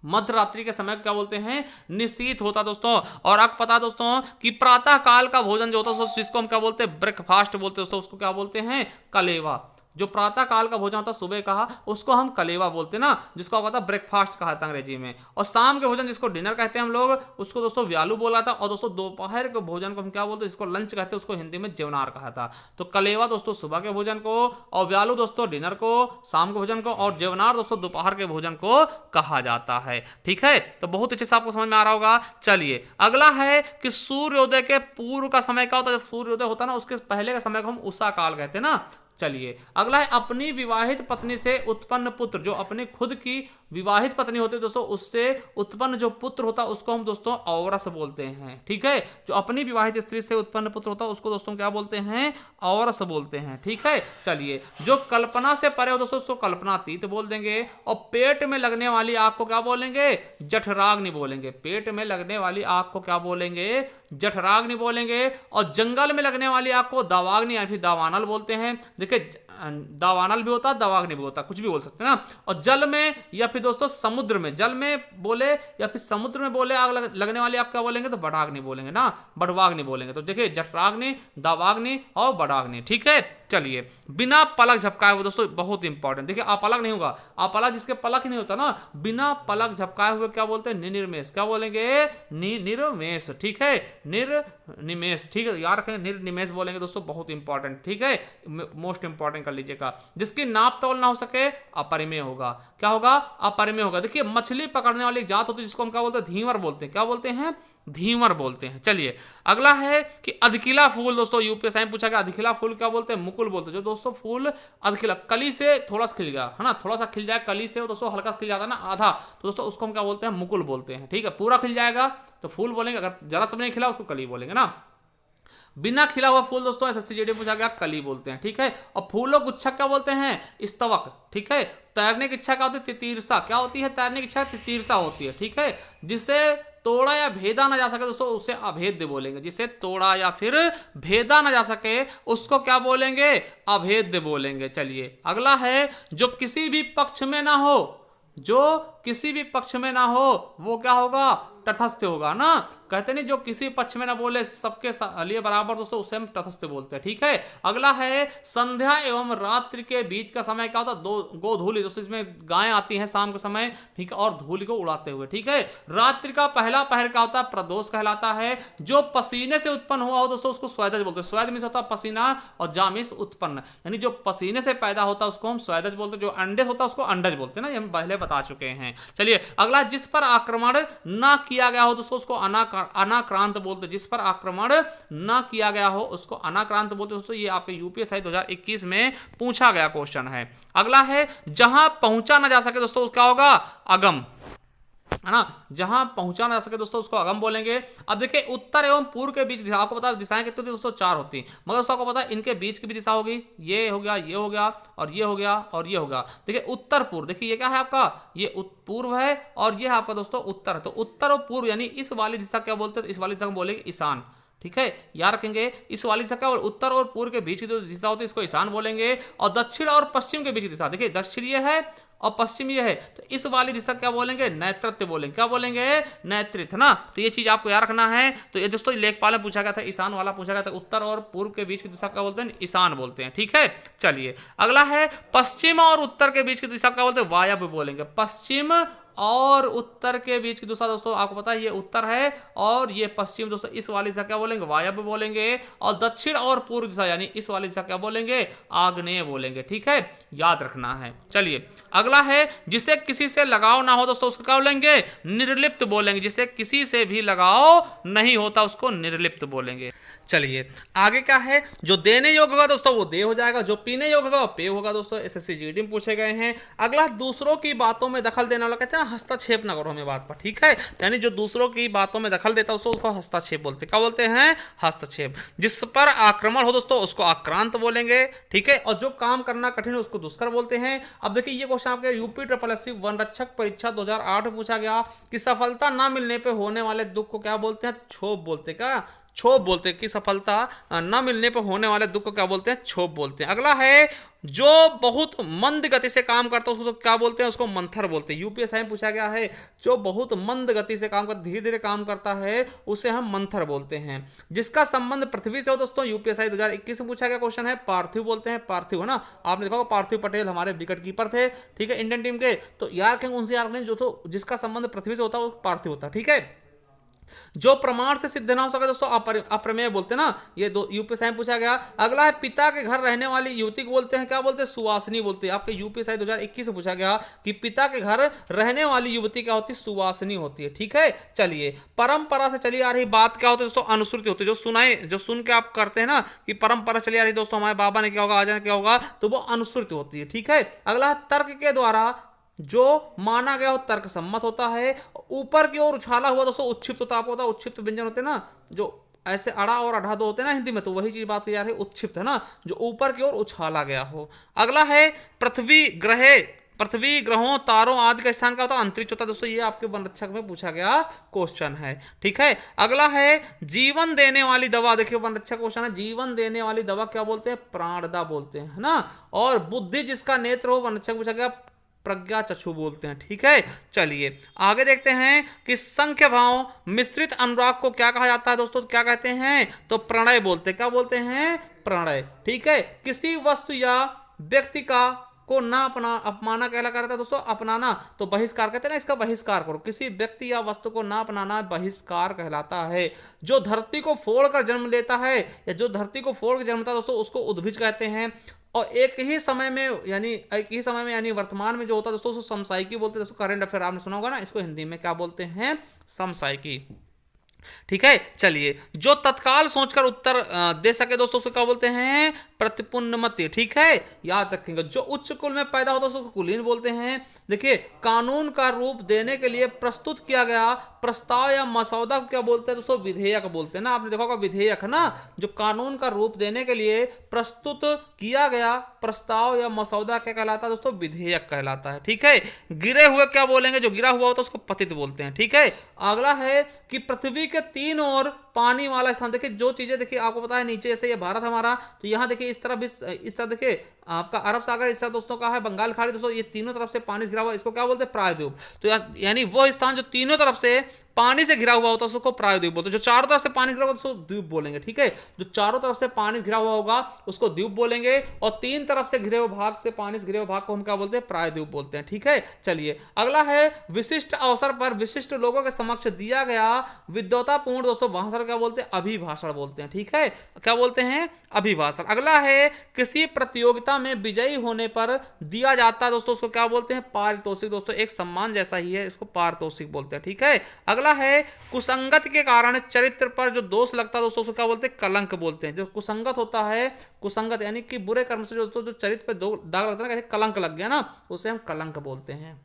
मध्य रात्रि के समय क्या बोलते हैं, निशीत होता दोस्तों। और आपको पता दोस्तों कि प्रातः काल का भोजन जो होता है जिसको हम क्या बोलते हैं, ब्रेकफास्ट बोलते हैं दोस्तों, उसको क्या बोलते हैं, कलेवा। जो प्रातः काल का भोजन होता है सुबह का, उसको हम कलेवा बोलते हैं ना, जिसको आपको पता ब्रेकफास्ट कहा जाता है अंग्रेजी में। और शाम के भोजन जिसको डिनर कहते हैं हम लोग, उसको दोस्तों व्यालू बोला था। और दोस्तों दोपहर के भोजन को हम क्या बोलते हैं, जिसको लंच कहते हैं, उसको हिंदी में जेवनार कहा था। तो कलेवा दोस्तों सुबह के भोजन को, और व्यालू दोस्तों डिनर को, शाम के भोजन को, और जेवनार दोस्तों दोपहर के भोजन को कहा जाता है, ठीक है। तो बहुत अच्छे से आपको समझ में आ रहा होगा। चलिए, अगला है कि सूर्योदय के पूर्व का समय क्या होता है, जब सूर्योदय होता है ना उसके पहले का समय को हम उषा काल कहते हैं ना। चलिए, अगला है अपनी विवाहित पत्नी से उत्पन्न पुत्र, जो अपनी खुद की विवाहित पत्नी होती है दोस्तों, उससे उत्पन्न जो पुत्र होता है उसको हम दोस्तों औरस बोलते हैं, ठीक है। जो अपनी विवाहित स्त्री से उत्पन्न पुत्र होता है उसको दोस्तों क्या बोलते हैं, औरस बोलते हैं, ठीक है। चलिए, जो कल्पना से परे हो दोस्तों उसको कल्पनातीत बोल देंगे। और पेट में लगने वाली आग को क्या बोलेंगे, जठराग्नि बोलेंगे। पेट में लगने वाली आग को क्या बोलेंगे, जठराग्नि बोलेंगे। और जंगल में लगने वाली आग को दावाग्नि या फिर दावानल बोलते हैं। देखिए दावानल भी होता है, दावाग्नि भी होता है, कुछ भी बोल सकते हैं ना। और जल में या फिर दोस्तों समुद्र में, जल में बोले या फिर समुद्र में बोले आग लगने वाली आप क्या बोलेंगे, तो बड़ाग्नि बोलेंगे ना, बड़वाग्नि बोलेंगे। तो देखिए जठराग्नि, दावाग्नि और बड़ाग्नि, ठीक है। चलिए, बिना पलक झपकाए हुए दोस्तों बहुत इंपॉर्टेंट, देखिए अपलक नहीं होगा, अपलक जिसके पलक ही नहीं होता ना, बिना पलक झपकाए हुए क्या बोलते हैं, निर्निमेष। क्या बोलेंगे, निर्निमेष, ठीक है, निर्निमेष, ठीक है, याद रखें निर्निमेष बोलेंगे दोस्तों, बहुत इंपॉर्टेंट, ठीक है, मोस्ट इंपॉर्टेंट कर लीजिएगा। जिसकी नाप तोल ना हो सके अपरिमेय होगा। क्या होगा, अपरिमेय होगा। देखिए मछली पकड़ने वाली एक जात होती है जिसको हम क्या बोलते हैं, धीवर बोलते हैं। क्या बोलते हैं, धीवर बोलते हैं। चलिए अगला है कि अधखिला फूल, दोस्तों यूपीएससी में पूछा गया, अधखिला फूल क्या बोलते हैं, मुकुल बोलते हैं। जो दोस्तों फूल अधखिला, कली से थोड़ा सा खिल गया है ना, थोड़ा सा खिल जाए कली से, दोस्तों हल्का खिल जाता है ना आधा, तो दोस्तों उसको हम क्या बोलते हैं, मुकुल बोलते हैं, ठीक है। पूरा खिल जाएगा तो फूल बोलेंगे, अगर जरा सा नहीं खिला उसको कली बोलेंगे ना। बिना खिला हुआ फूल दोस्तों एसएससी जीडी पूछा गया, कली बोलते हैं, ठीक है। और फूलों गुच्छा क्या बोलते हैं, स्तवक, ठीक है। तैरने की इच्छा क्या होती है, तितीर्षा। क्या होती है, तैरने की इच्छा तितीर्षा होती है, ठीक है। जिसे तोड़ा या भेदा ना जा सके दोस्तों उसे अभेद्य बोलेंगे। जिसे तोड़ा या फिर भेदा ना जा सके उसको क्या बोलेंगे, अभेद्य बोलेंगे। चलिए अगला है, जो किसी भी पक्ष में ना हो, जो किसी भी पक्ष में ना हो वो क्या होगा, तटस्थ होगा ना। कहते नहीं जो किसी पक्ष में ना बोले सबके लिए बराबर, दोस्तों उसे हम तटस्थ बोलते हैं, ठीक है। अगला है, संध्या एवं रात्रि के बीच का समय क्या होता है, गोधूलि, दोस्तों इसमें गायें आती हैं शाम के समय, ठीक है, और धूलि को उड़ाते हुए, ठीक है। रात्रि का पहला पहर क्या होता है, प्रदोष कहलाता है। जो पसीने से उत्पन्न हुआ हो दोस्तों उसको स्वेदज बोलते हैं। स्वेद में से होता है पसीना और जामिस उत्पन्न, यानी जो पसीने से पैदा होता है उसको हम स्वेदज बोलते हैं। जो अंडज होता है उसको अंडज बोलते हैं ना, ये हम पहले बता चुके हैं। चलिए अगला, जिस पर आक्रमण ना किया गया हो दोस्तों उसको अनाक्रांत बोलते हैं। जिस पर आक्रमण ना किया गया हो उसको अनाक्रांत बोलते हैं दोस्तों। ये आपके यूपीएससी 2021 में पूछा गया क्वेश्चन है। अगला है, जहां पहुंचा ना जा सके दोस्तों क्या होगा, अगम, है ना। जहां पहुंचा ना जा सके दोस्तों उसको अगम बोलेंगे। अब देखिए उत्तर एवं पूर्व के बीच दिशा, आपको पता है दिशाएं कितनी होती है दोस्तों, 4 होती हैं, मगर दोस्तों आपको पता है इनके बीच की भी दिशा होगी, ये हो गया, ये हो गया, और ये हो गया, और ये होगा। देखिए उत्तर पूर्व, देखिए ये क्या है आपका, ये पूर्व है, और ये है आपका दोस्तों उत्तर। तो उत्तर और पूर्व यानी इस वाली दिशा क्या बोलते हैं, तो इस वाली दिशा को बोलेंगे ईशान, ठीक है। याद रखेंगे इस वाली दिशा क्या, उत्तर और पूर्व के बीच की जो दिशा होती है इसको ईशान बोलेंगे। और दक्षिण और पश्चिम के बीच की दिशा, देखिए दक्षिण ये है और पश्चिम ये है, तो इस वाली दिशा क्या बोलेंगे, नैतृत्य बोलेंगे। क्या बोलेंगे, नैतृत्य ना। तो ये चीज आपको याद रखना है। तो ये दोस्तों लेखपाल में पूछा गया था, ईशान वाला पूछा गया था, उत्तर और पूर्व के बीच की दिशा क्या बोलते हैं, ईशान बोलते हैं, ठीक है। चलिए अगला है, पश्चिम और उत्तर के बीच की दिशा क्या बोलते हैं, वायव्य बोलेंगे। पश्चिम और उत्तर के बीच की दिशा दोस्तों आपको पता है ये उत्तर है और ये पश्चिम, दोस्तों इस वाली दिशा क्या बोलेंगे, वायव्य बोलेंगे। और दक्षिण और पूर्व दिशा यानी इस वाली दिशा क्या बोलेंगे, आग्नेय बोलेंगे, ठीक है, याद रखना है। चलिए अगला है, जिसे किसी से लगाव ना हो दोस्तों उसको क्या बोलेंगे, निर्लिप्त बोलेंगे। जिसे किसी से भी लगाव नहीं होता उसको निर्लिप्त बोलेंगे। चलिए आगे क्या है, जो देने योग्य होगा दोस्तों वो दे हो जाएगा, जो पीने योग्य होगा वो पे होगा दोस्तों। एसएससी जीडी में पूछे गए हैं। अगला, दूसरों की बातों में दखल देने वाला, कहते हैं हस्तक्षेप ना करो हमें बात पर, ठीक है। यानी जो दूसरों की बातों में दखल देता है उसको हस्तक्षेप बोलते हैं। क्या बोलते हैं, हस्तक्षेप। जिस पर आक्रमण हो दोस्तों उसको आक्रांत बोलेंगे, ठीक है। और जो काम करना कठिन है उसको दुष्कर बोलते हैं। अब देखिए ये क्वेश्चन आपके यूपी SSC वन रक्षक परीक्षा 2008 में पूछा गया कि सफलता ना मिलने पे होने वाले दुख को क्या बोलते हैं, क्षोभ बोलते हैं। क्या, क्षोभ बोलते हैं। कि सफलता न मिलने पर होने वाले दुख को क्या बोलते हैं, क्षोभ बोलते हैं। अगला है, जो बहुत मंद गति से काम करता है उसको क्या बोलते हैं, उसको मंथर बोलते हैं। यूपीएससी में पूछा गया है, जो बहुत मंद गति से काम करता, धीरे धीरे काम करता है उसे हम मंथर बोलते हैं। जिसका संबंध पृथ्वी से हो दोस्तों, यूपीएससी 2021 में पूछा गया क्वेश्चन है, पार्थिव बोलते हैं। पार्थिव है ना, आपने देखा होगा पार्थिव पटेल हमारे विकेट कीपर थे, ठीक है, इंडियन टीम के। तो यार कहेंगे उनसे यार जो तो जिसका संबंध पृथ्वी से होता है वो पार्थिव होता है, ठीक है। जो प्रमाण से सिद्ध ना हो सके दोस्तों अप्रमेय बोलते हैं ना, ये दो यूपीएससी में पूछा गया। अगला है, पिता के घर रहने वाली युवती को बोलते हैं, क्या बोलते हैं, सुवासिनी बोलते हैं। आपके यूपीएससी 2021 से पूछा गया कि पिता के घर रहने वाली युवती क्या होती है, सुवासिनी होती है, ठीक है। चलिए परंपरा से चली आ रही बात क्या होती है दोस्तों, अनुश्रुति होती है। जो सुनाए, जो सुन के आप करते हैं ना कि परंपरा चली आ रही दोस्तों, हमारे बाबा ने क्या होगा, आजा ने क्या होगा, तो वो अनुश्रुति होती है, ठीक है। अगला है, तर्क के द्वारा जो माना गया हो तर्क सम्मत होता है। ऊपर की ओर उछाला हुआ दोस्तों उच्छिप्त होता है। आपको पता है उच्छिप्त व्यंजन होते हैं ना, जो ऐसे अड़ा और अढ़ा दो होते हैं ना हिंदी में, तो वही चीज बात की जा रही है, उच्छिप्त है ना, जो ऊपर की ओर उछाला गया हो। अगला है, पृथ्वी ग्रह पृथ्वी, ग्रहों, तारों आदि का स्थान क्या होता है? अंतरिक्ष होता है। दोस्तों ये आपके वनरक्षक में पूछा गया क्वेश्चन है। ठीक है, अगला है जीवन देने वाली दवा। देखिए वनरक्षक क्वेश्चन है, जीवन देने वाली दवा क्या बोलते हैं? प्राणदा बोलते हैं, है ना। और बुद्धि जिसका नेत्र हो, वनरक्षक पूछा गया, प्रज्ञा चक्षु बोलते हैं। ठीक है, चलिए आगे देखते हैं कि संख्य भाव मिश्रित अनुराग को क्या कहा जाता है? दोस्तों क्या कहते हैं? तो प्रणय बोलते हैं। क्या बोलते हैं? प्रणय। ठीक है, किसी वस्तु या व्यक्ति का को ना अपमाना कहला करता है दोस्तों, अपनाना तो बहिष्कार कहते हैं ना, इसका बहिष्कार करो। किसी व्यक्ति या वस्तु को ना अपनाना बहिष्कार कहलाता है। जो धरती को फोड़कर जन्म लेता है या जो धरती को फोड़ कर जन्मता है दोस्तों, उसको उद्भिज कहते हैं। और एक ही समय में यानी वर्तमान में जो होता है दोस्तों, उसको समसामयिकी बोलते हैं। दोस्तों करंट अफेयर आपने सुना होगा ना, इसको हिंदी में क्या बोलते हैं? समसामयिकी। ठीक है, चलिए जो तत्काल सोचकर उत्तर दे सके दोस्तों, उसको क्या बोलते हैं? प्रतिपुन्नमति। ठीक है, याद रखेंगे। जो उच्च कुल में पैदा होता है उसको कुलीन बोलते हैं। देखिए कानून का रूप देने के लिए प्रस्तुत किया गया प्रस्ताव या मसौदा को क्या बोलते हैं दोस्तों? विधेयक बोलते हैं ना। आपने देखा होगा विधेयक ना, जो कानून का रूप देने के लिए प्रस्तुत किया गया प्रस्ताव या मसौदा क्या कहलाता है दोस्तों? विधेयक कहलाता है। ठीक है, गिरे हुए क्या बोलेंगे? जो गिरा हुआ होता है उसको पतित बोलते हैं। ठीक है, अगला है कि पृथ्वी के तीन ओर पानी वाला स्थान। देखिए जो चीजें, देखिए आपको पता है नीचे जैसे ये भारत हमारा, तो यहाँ देखिए इस तरफ देखिए आपका अरब सागर, इस तरफ दोस्तों का है बंगाल खाड़ी। दोस्तों ये तीनों तरफ से पानी घिरा हुआ, इसको क्या बोलते हैं? प्रायद्वीप। तो यानी वो स्थान जो तीनों तरफ से पानी से घिरा हुआ होता है उसको प्रायद्वीप बोलते हैं। जो चारों तरफ से पानी घिरा हुआ उसको द्वीप बोलेंगे। ठीक है, जो चारों तरफ से पानी घिरा हुआ होगा उसको द्वीप बोलेंगे, और तीन तरफ से घिरे हुए भाग से पानी से घिरे हुए भाग को हम क्या बोलते हैं? प्रायद्वीप बोलते हैं। ठीक है, चलिए अगला है विशिष्ट अवसर पर विशिष्ट लोगों के समक्ष दिया गया विद्वतापूर्ण दोस्तों भाषण क्या बोलते हैं? अभिभाषण बोलते हैं। ठीक है, क्या बोलते हैं? अभिभाषण। अगला है किसी प्रतियोगिता में विजयी होने पर दिया जाता है दोस्तों, उसको क्या बोलते हैं? पारितोषिक। दोस्तों एक सम्मान जैसा ही है, इसको पारितोषिक बोलते हैं। ठीक है, अगला है कुसंगत के कारण चरित्र पर जो दोष लगता है दोस्तों, उसको क्या बोलते हैं? कलंक बोलते हैं। जो कुसंगत होता है, कुसंगत यानी कि बुरे कर्म से जो चरित्र पर दाग लगता है ना, कलंक लग गया ना, उसे हम कलंक बोलते हैं।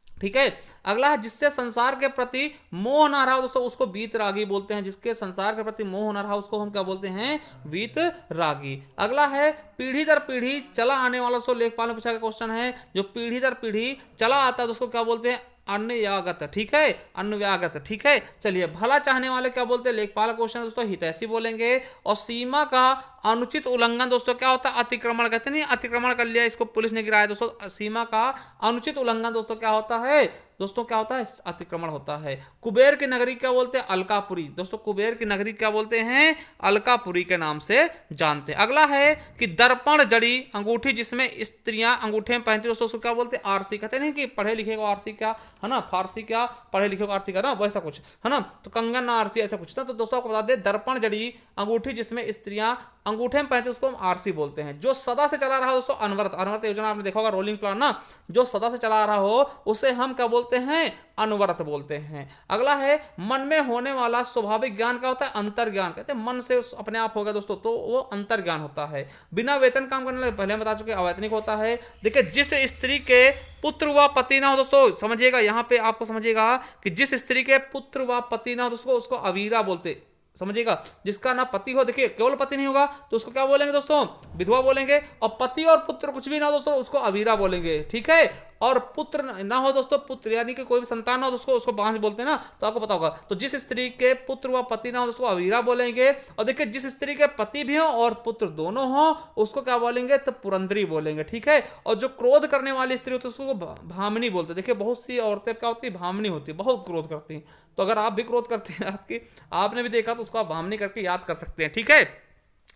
ठीक है, अगला है जिससे संसार के प्रति मोह ना रहा दोस्तों, उसको वीतरागी बोलते हैं। जिसके संसार के प्रति मोह ना रहा उसको हम क्या बोलते हैं? वीतरागी। अगला है पीढ़ी दर पीढ़ी चला आने वाला, दोस्तों लेखपाल ने पूछा गया क्वेश्चन है, जो पीढ़ी दर पीढ़ी चला आता है उसको क्या बोलते हैं? अन्ययागत। ठीक है, अन्ययागत। ठीक है, चलिए भला चाहने वाले क्या बोलते हैं? लेखपाल क्वेश्चन दोस्तों हितैषी बोलेंगे। और सीमा का अनुचित उल्लंघन दोस्तों क्या होता है? अतिक्रमण। कहते नहीं अतिक्रमण कर लिया, इसको पुलिस ने गिराया दोस्तों। सीमा का अनुचित उल्लंघन दोस्तों क्या होता है? दोस्तों क्या होता है? अतिक्रमण होता है। कुबेर की नगरी क्या बोलते हैं? अलकापुरी। दोस्तों कुबेर की नगरी क्या बोलते हैं? अलकापुरी के नाम से जानते हैं। अगला है कि दर्पण जड़ी अंगूठी जिसमें स्त्रियां अंगूठे में पहनती दोस्तों, उसको क्या बोलते हैं? आरसी। कहते नहीं कि पढ़े लिखे को आरसी क्या है ना, फारसी क्या पढ़े लिखे को आरसी का ना, वैसा कुछ है ना, तो कंगन आरसी ऐसा कुछ था। तो दोस्तों आपको बता दें दर्पण जड़ी अंगूठी जिसमें स्त्रियां अंगूठे में पहनते उसको हम आरसी बोलते हैं। जो सदा से चला रहा है दोस्तों अनवरत। अनवरत योजना आपने देखा होगा, रोलिंग प्लान ना, जो सदा से चला रहा हो उसे हम क्या बोलते हैं? अनवरत बोलते हैं। अगला है मन में होने वाला स्वाभाविक ज्ञान क्या होता है? अंतर्ज्ञान। कहते हैं मन से अपने आप हो गया दोस्तों, तो वो अंतर्ज्ञान होता है। बिना वेतन काम करने वाले पहले बता चुके अवैतनिक होता है। देखिए जिस स्त्री के पुत्र व पति ना हो दोस्तों, समझिएगा यहां पे आपको समझिएगा कि जिस स्त्री के पुत्र व पति ना हो दोस्तों उसको अवीरा बोलते। समझिएगा, जिसका ना पति हो, देखिए केवल पति नहीं होगा तो उसको क्या बोलेंगे दोस्तों? विधवा बोलेंगे। और पति और पुत्र कुछ भी ना हो दोस्तों उसको अवीरा बोलेंगे। ठीक है, और पुत्र ना हो दोस्तों, पुत्र यानी कि कोई भी संतान ना हो दोस्तों उसको बांझ बोलते हैं ना, तो आपको पता होगा। तो जिस स्त्री के पुत्र व पति ना हो उसको अवीरा बोलेंगे। और देखिए जिस स्त्री के पति भी हो और पुत्र दोनों हो उसको क्या बोलेंगे? तो पुरंदरी बोलेंगे। ठीक है, और जो क्रोध करने वाली स्त्री होती है उसको भामिनी बोलते हैं। देखिए बहुत सी औरतें क्या होती है? भामिनी होती है, बहुत क्रोध करती हैं। तो अगर आप भी क्रोध करते हैं, आपने भी देखा तो उसको आप भामिनी करके याद कर सकते हैं। ठीक है,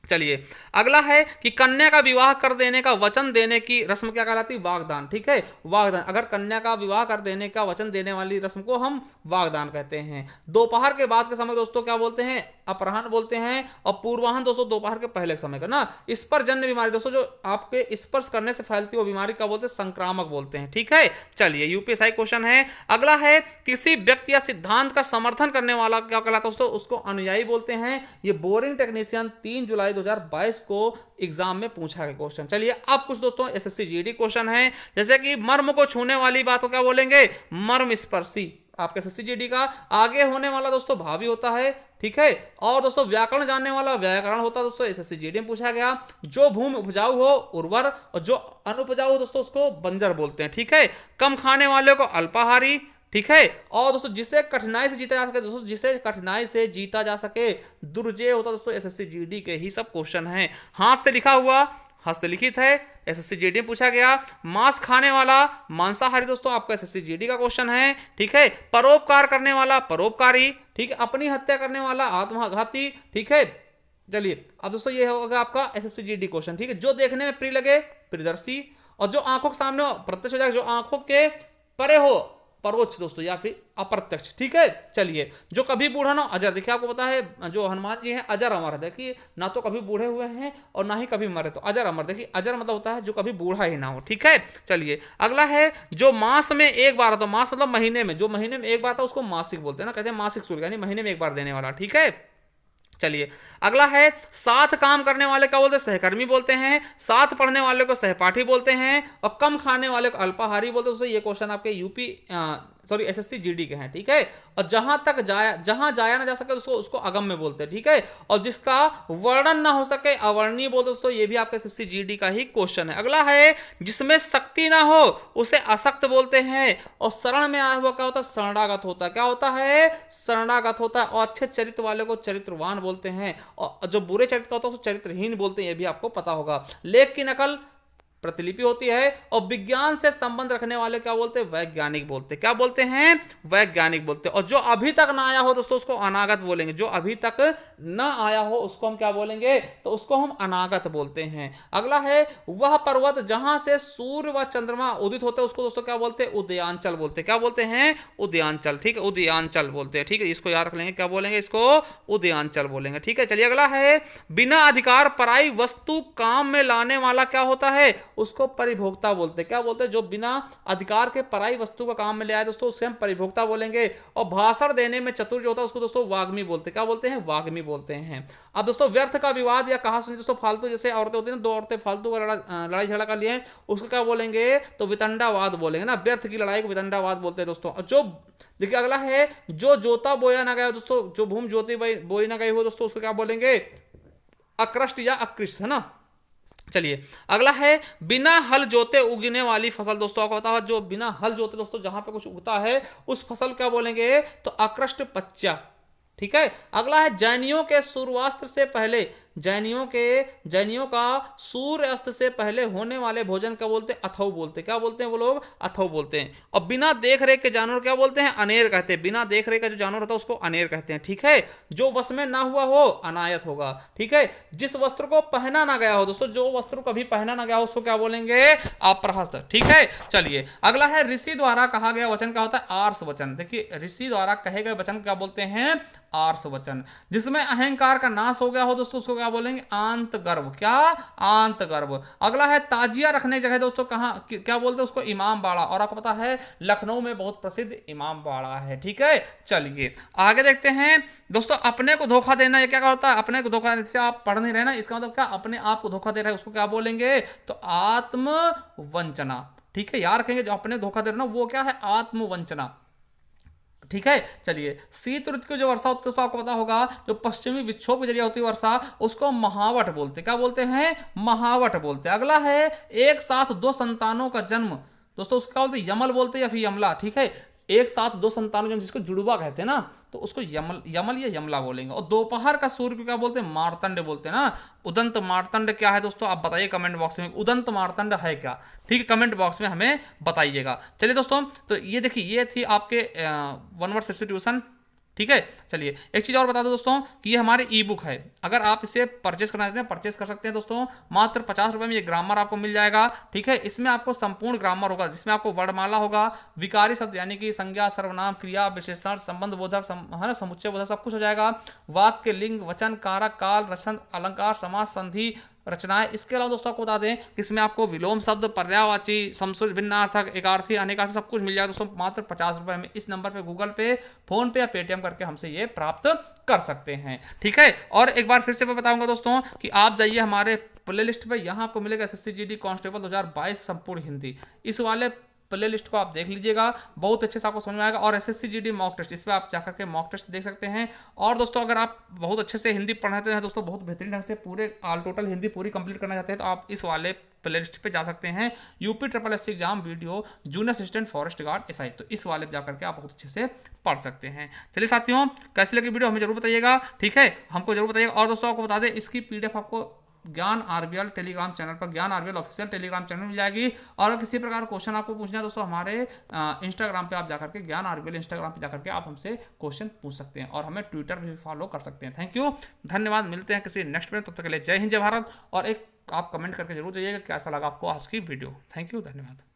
चलिए अगला है कि कन्या का विवाह कर देने का वचन देने की रस्म क्या कहलाती है? वागदान। ठीक है, वागदान। अगर कन्या का विवाह कर देने का वचन देने वाली रस्म को हम वागदान कहते हैं। दोपहर के बाद के समय दोस्तों क्या बोलते हैं? अपराह्न बोलते हैं। और पूर्वाह्न दोस्तों दोपहर के पहले समय का ना। स्पर्शजन्य बीमारी दोस्तों जो आपके स्पर्श करने से फैलती है वो बीमारी का बोलते हैं? संक्रामक बोलते हैं। ठीक है, चलिए यूपीएससी क्वेश्चन है। अगला है किसी व्यक्ति या सिद्धांत का समर्थन करने वाला क्या कहलाता है दोस्तों? उसको अनुयायी बोलते हैं। ये बोरिंग टेक्नीशियन 3 जुलाई 2022 को एग्जाम में पूछा गया क्वेश्चन। चलिए अब कुछ दोस्तों एसएससी जीडी क्वेश्चन है, जैसे कि मर्म को छूने वाली बात को क्या बोलेंगे? मर्म स्पर्शी। आपके एसएससी जीडी का। आगे होने वाला दोस्तों भावी होता है, ठीक है। और दोस्तों व्याकरण जानने वाला व्याकरण होता है दोस्तों, एसएससी जीडी में पूछा गया। जो भूमि उपजाऊ हो उर्वर, और जो अनुपजाऊ हो दोस्तों उसको बंजर बोलते हैं, ठीक है। कम खाने वाले को अल्पाहारी, ठीक है। और दोस्तों जिसे कठिनाई से जीता जा सके दोस्तों, जिसे कठिनाई से जीता जा सके, दुर्जय होता दोस्तों एसएससी जीडी के ही सब क्वेश्चन हैं। हाथ से लिखा हुआ हस्तलिखित है, एसएससी जीडी में पूछा गया। मांस खाने वाला मांसाहारी दोस्तों आपका एसएससी जीडी का क्वेश्चन है, ठीक है। परोपकार करने वाला परोपकारी, ठीक है। अपनी हत्या करने वाला आत्मघाती, ठीक है। चलिए अब दोस्तों ये होगा आपका एसएससी जीडी क्वेश्चन, ठीक है। जो देखने में प्रिय लगे प्रियदर्शी, और जो आंखों के सामने हो प्रत्यक्ष हो जाएगा, जो आंखों के परे हो परोक्ष दोस्तों या फिर अप्रत्यक्ष, ठीक है। चलिए जो कभी बूढ़ा ना अजर, देखिए आपको पता है जो हनुमान जी हैं अजर अमर है, देखिए ना तो कभी बूढ़े हुए हैं और ना ही कभी मरे, तो अजर अमर। देखिए अजर मतलब होता है जो कभी बूढ़ा ही ना हो, ठीक है। चलिए अगला है जो मास में एक बार आता, मास मतलब महीने में, जो महीने में एक बार आता उसको मासिक बोलते हैं ना, कहते हैं मासिक शुल्क, यानी महीने में एक बार देने वाला, ठीक है। चलिए अगला है साथ काम करने वाले क्या बोलते हैं, सहकर्मी बोलते हैं। साथ पढ़ने वाले को सहपाठी बोलते हैं, और कम खाने वाले को अल्पाहारी बोलते हैं। दोस्तों ये क्वेश्चन आपके यूपी एसएससी जीडी के हैं, ठीक है। और जहां जाया ना जा सके उसको अगम्य बोलते हैं, ठीक है। और जिसका वर्णन ना हो सके अवर्णीय बोलते हैं। दोस्तों ये भी आपके एसएससी जीडी का ही क्वेश्चन है। अगला है जिसमें शक्ति ना हो उसे असक्त बोलते हैं। और शरण में आया हुआ क्या होता है, शरणागत होता है। क्या होता है, शरणागत होता है। और अच्छे चरित्र वाले को चरित्रवान बोलते हैं, और जो बुरे चरित्र का होता है उसको चरित्रहीन बोलते हैं, ये भी आपको पता होगा। लेख की नकल प्रतिलिपि होती है। और विज्ञान से संबंध रखने वाले क्या बोलते हैं, वैज्ञानिक बोलते हैं। क्या बोलते हैं, वैज्ञानिक बोलते हैं। और जो अभी तक ना आया हो दोस्तों उसको अनागत बोलेंगे। जो अभी तक ना आया हो उसको हम क्या बोलेंगे, तो उसको हम अनागत बोलते हैं। अगला है वह पर्वत जहां से सूर्य व चंद्रमा उदित होते हैं उसको दोस्तों क्या बोलते हैं, उदयांचल बोलते हैं। क्या बोलते हैं, उदयांचल, ठीक है, उदयांचल बोलते हैं, ठीक है। इसको याद रख लेंगे, क्या बोलेंगे इसको, उदयांचल बोलेंगे, ठीक है। चलिए अगला है बिना अधिकार पराई वस्तु काम में लाने वाला क्या होता है, उसको परिभोक्ता बोलते हैं। क्या बोलते हैं, जो बिना अधिकार के पराई वस्तु का काम में ले आए दोस्तों उसे हम परिभोक्ता बोलेंगे। और भाषण देने में चतुर जो होता है उसको दोस्तों वाग्मी बोलते हैं। क्या बोलते हैं, वाग्मी बोलते हैं। अब दोस्तों व्यर्थ का विवाद या कहा सुनी दोस्तों फालतू, जैसे औरतें होती है ना, दो औरतें फालतू का लड़ाई झगड़ा कर लिए उसको क्या बोलेंगे, तो वितंडावाद बोलेंगे ना। व्यर्थ की लड़ाई को वितंडावाद बोलते हैं दोस्तों। जो देखिए अगला है जो जोता बोया ना गया दोस्तों, जो भूमि जोती बोई ना गई हो दोस्तों उसको क्या बोलेंगे, अकृष्ट या अकृष्ट, है ना। चलिए अगला है बिना हल जोते उगने वाली फसल। दोस्तों आपको पता है जो बिना हल जोते दोस्तों जहां पे कुछ उगता है उस फसल क्या बोलेंगे, तो अकृष्ट पच्चा, ठीक है। अगला है जैनियों के सूर्यास्त से पहले, जैनियों का सूर्य अस्त से पहले होने वाले भोजन क्या बोलते हैं, अथव बोलते हैं। क्या बोलते हैं वो लोग, अथव बोलते हैं। और बिना देख रेख के जानवर क्या बोलते हैं, अनेर कहते हैं। बिना देख रेख का जो जानवर होता है उसको अनेर कहते हैं, ठीक है। जो वश में ना हुआ हो अनायत होगा, ठीक है। जिस वस्त्र को पहना ना गया हो दोस्तों, जो वस्त्र कभी पहना ना गया हो उसको क्या बोलेंगे, अप्रहस्त, ठीक है। चलिए अगला है ऋषि द्वारा कहा गया वचन क्या होता है, आर्ष वचन। देखिए ऋषि द्वारा कहे गए वचन क्या बोलते हैं, आर्ष वचन। जिसमें अहंकार का नाश हो गया हो दोस्तों उसको क्या बोलेंगे, आंत गर्व। क्या, आंत गर्व। अगला है ताजिया रखने की जगह दोस्तों कहां क्या बोलते हैं उसको, इमाम बाड़ा। और आपको पता है लखनऊ में बहुत प्रसिद्ध इमाम बाड़ा है, ठीक है। चलिए आगे देखते हैं दोस्तों, अपने को धोखा देना ये क्या होता है, अपने को धोखा देने से आप पढ़ नहीं रहे ना, इसका मतलब क्या, अपने आप को धोखा दे रहे हैं उसको क्या बोलेंगे, तो आत्मवंचना, ठीक है। याद रखेंगे जो अपने धोखा दे रहे ना वो क्या है, आत्मवंचना, ठीक है। चलिए शीत ऋतु की जो वर्षा होती है तो आपको पता होगा जो पश्चिमी विक्षोभ के जरिए होती है वर्षा उसको महावट बोलते हैं। क्या बोलते हैं, महावट बोलते हैं। अगला है एक साथ दो संतानों का जन्म दोस्तों उसको क्या बोलते हैं, यमल बोलते हैं या फिर यमला, ठीक है। एक साथ दो संतानों जन्म जिसको जुड़वा कहते हैं ना, तो उसको यमल या यमला बोलेंगे। और दोपहर का सूर्य को क्या बोलते हैं, मारतंड बोलते हैं ना। उदंत मारतंड क्या है दोस्तों आप बताइए कमेंट बॉक्स में, उदंत मारतंड है क्या, ठीक है, कमेंट बॉक्स में हमें बताइएगा। चलिए दोस्तों तो ये देखिए ये थी आपके 1 वर्ड सब्स्टिट्यूशन, ठीक है। चलिए एक चीज़ और बता दो दोस्तों कि ये हमारे ई बुक है, अगर आप इसे परचेस करना चाहते हैं परचेस कर सकते हैं दोस्तों। मात्र 50 रुपये में ये ग्रामर आपको मिल जाएगा, ठीक है। इसमें आपको संपूर्ण ग्रामर होगा जिसमें आपको वर्णमाला होगा, विकारी शब्द यानी कि संज्ञा सर्वनाम क्रिया विशेषण संबंध बोधक है ना, समुच्चय बोधक सब कुछ हो जाएगा। वाक्य लिंग वचन कारक काल रचन अलंकार समास संधि रचनाएं। इसके अलावा दोस्तों आपको बता दें कि इसमें आपको विलोम शब्द पर्यायवाची समसूच भिन्नार्थक एकार्थी अनेकार्थी सब कुछ मिल जाएगा दोस्तों मात्र 50 रुपये में। इस नंबर पे गूगल पे फोन पे या पेटीएम करके हमसे ये प्राप्त कर सकते हैं, ठीक है। और एक बार फिर से मैं बताऊंगा दोस्तों कि आप जाइए हमारे प्ले लिस्ट पे, यहाँ आपको मिलेगा एसएससी जीडी कांस्टेबल 2022 संपूर्ण हिंदी। इस वाले प्ले लिस्ट को आप देख लीजिएगा, बहुत अच्छे से आपको समझ में आएगा। और एसएससी जीडी मॉक टेस्ट, इस पर आप जाकर के मॉक टेस्ट देख सकते हैं। और दोस्तों अगर आप बहुत अच्छे से हिंदी पढ़ाते हैं दोस्तों, बहुत बेहतरीन ढंग से पूरे ऑल टोटल हिंदी पूरी कंप्लीट करना चाहते हैं, तो आप इस वाले प्ले लिस्ट पे जा सकते हैं, UP triple S exam video junior assistant forest guard SI. तो इस वाले पे जाकर के आप बहुत अच्छे से पढ़ सकते हैं। चलिए साथियों, कैसी लगी वीडियो हमें जरूर बताइएगा, ठीक है, हमको जरूर बताइएगा। और दोस्तों आपको बता दें, इसकी पीडीएफ आपको ज्ञान आरबीएल टेलीग्राम चैनल पर, ज्ञान आरबीएल ऑफिशियल टेलीग्राम चैनल मिल जाएगी। और किसी प्रकार क्वेश्चन आपको पूछना है दोस्तों, हमारे इंस्टाग्राम पे आप जाकर के, ज्ञान आरबीएल इंस्टाग्राम पे जाकर के आप हमसे क्वेश्चन पूछ सकते हैं, और हमें ट्विटर पे भी फॉलो कर सकते हैं। थैंक यू, धन्यवाद। मिलते हैं किसी नेक्स्ट में, तब तक के लिए जय हिंद जय भारत। और एक आप कमेंट करके जरूर जाइएगा कैसा लगा आपको आज की वीडियो। थैंक यू, धन्यवाद।